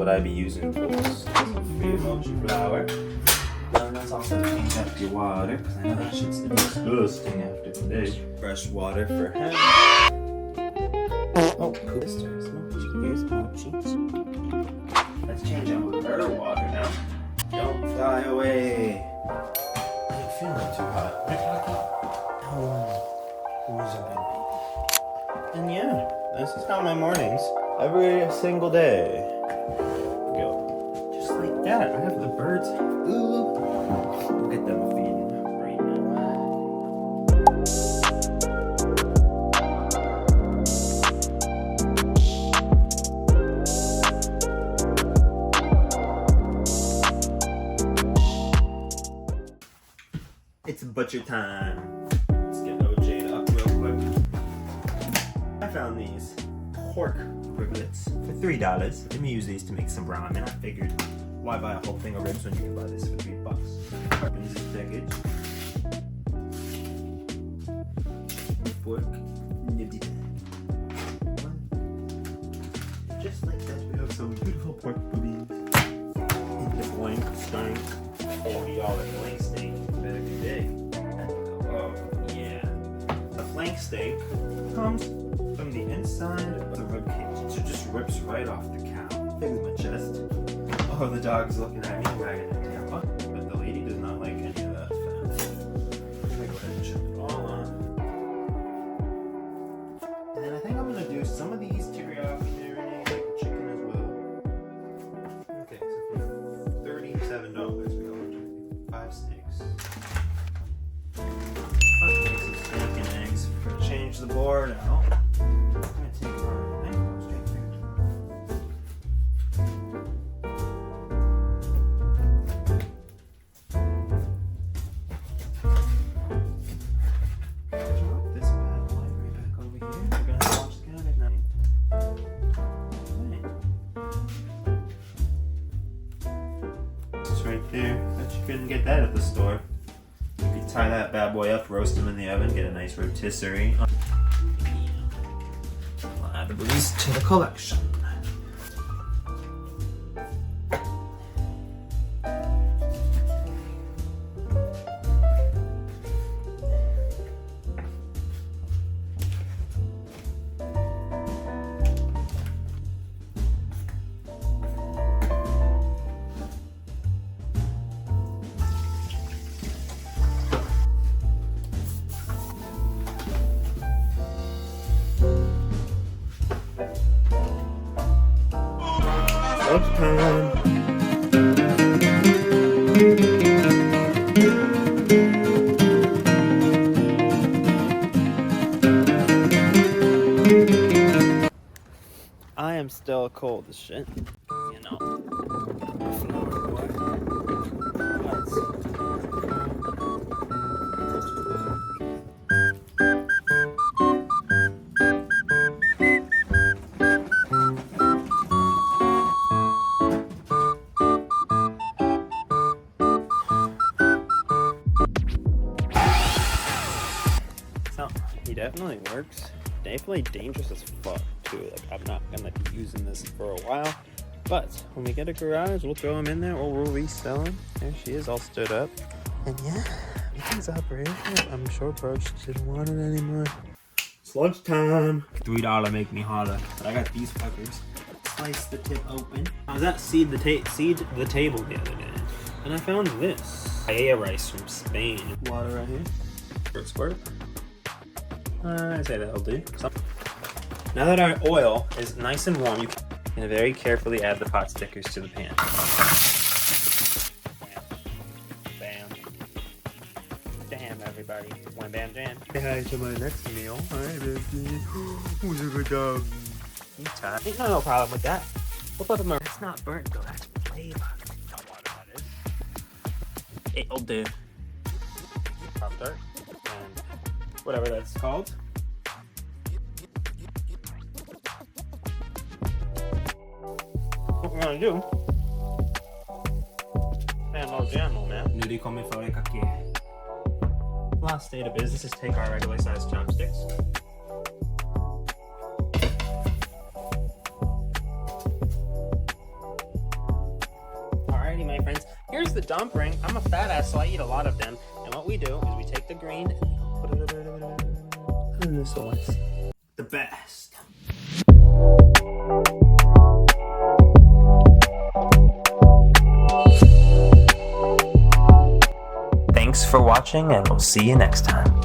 what I be using for some free emoji flour. And let's also change up your water, because I know that shit's disgusting after today. Fresh water for him. Oh, sister, here's Mochi. Let's change up her water now. Don't fly away. I ain't feeling too hot. Who's a baby? And yeah, this is how my mornings, every single day, go. Just like that. I have the birds. Ooh. We'll get them a feeding right now. It's butcher time. Let's get OJ'd up real quick. I found these pork riblets for $3. Let me use these to make some ramen. I figured, why buy a whole thing of ribs when you can buy this for $3? Open this package. Pork nibby bag. Just like that, we have some beautiful pork boobies. In the blank steak, $40 blank steak. Better good day. Oh yeah. The flank steak comes from the inside of the rib cage. So it just rips right off the cow. Here's my chest. Oh, the dog's looking at me wagging her tail. But the lady does not like any of that fat. I'm gonna go ahead and chop it all on. And then I think I'm gonna do some of these teriyaki marinade like the chicken as well. Okay, so for $37 we got 5 steaks. 5 pieces of steak and eggs. We're gonna change the board out. I'm gonna take our knife straight there. This bad boy right back over here. We're gonna watch the at night. It's right there. Bet you couldn't get that at the store. You could tie that bad boy up, roast him in the oven, get a nice rotisserie. I'll add these to the collection. Time. I am still cold as shit, you know. He definitely works. Definitely dangerous as fuck too. Like, I'm not gonna be using this for a while, but when we get a garage, we'll throw him in there or we'll resell him. There she is, all stood up. And yeah, everything's operational. I'm sure Broach didn't want it anymore. It's lunchtime. $3 make me holler. But I got these fuckers. Slice the tip open. I was at Seed the Table the other day, and I found this paella rice from Spain. Water right here. Squirt. I'd say that'll do. Now that our oil is nice and warm, you can very carefully add the pot stickers to the pan. Bam. Damn, everybody. Wham, bam, jam. Say hi to my next meal. Hi, baby. Who's a good dog? You tired? Ain't no problem with that. We'll put them. It's not burnt though. That's flavor. Don't want that is. It'll do. Pop-Tart. And whatever that's called. What we're gonna do? Jammo, man. Nu det kommer före kake. Last state of business is take our regular sized chopsticks. the dump ring. I'm a fat ass, so I eat a lot of them. And what we do is we take the green and put it in the sauce. The best. Thanks for watching, and we'll see you next time.